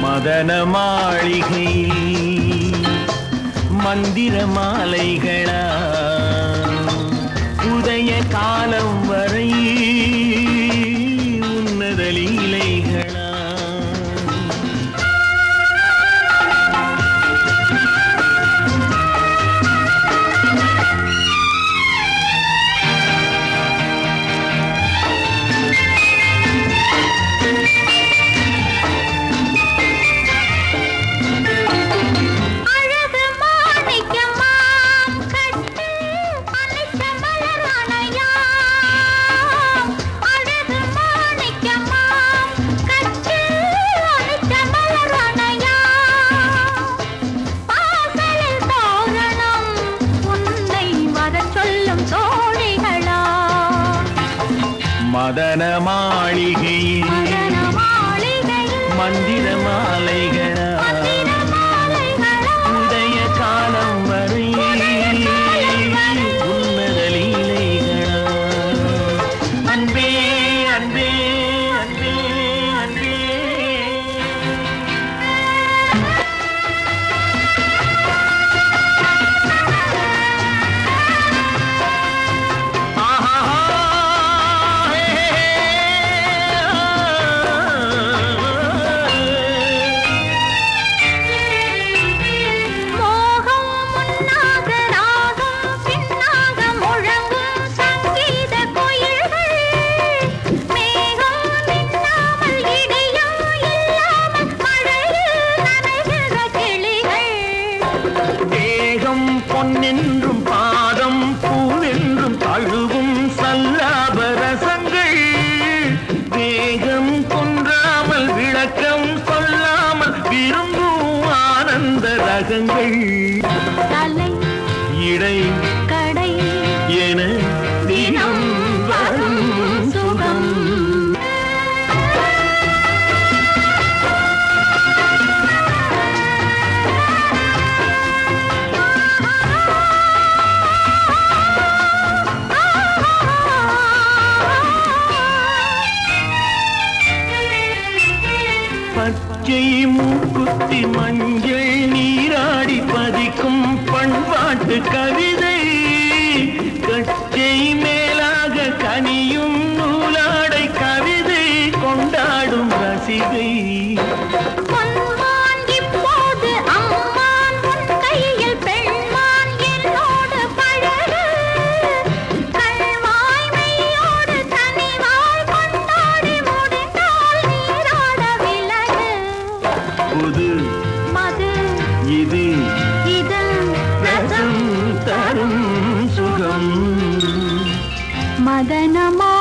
மதன மாளிகை மந்திர மாலைகளா உதய காலம் வரை உன்னத லீலைகளா மதன மாளிகையில் மந்திர மாலைகளா உதய காலம் வரை உன்னத லீலைகளா அன்பே அன்பே அன்பே அன்பே பொன்னென்றும் பாதம் பூவென்றும் தழுவும் சல்லாபரசங்கள் வேகம் கொன்றாமல் விளக்கம் சொல்லாமல் விரும்பும் ஆனந்த ரகங்கள் தலை இடை கடை என தினம் வரும் சுகம் பச்சை மூக்குத்தி மஞ்சள் நீராடி பதிக்கும் பண்பாட்டு கவிதை கச்சை மேலாக கனியும் நூலாடை கவிதை கொண்டாடும் ரசிகை இது ரசம் தரும் சுகம் மதனமா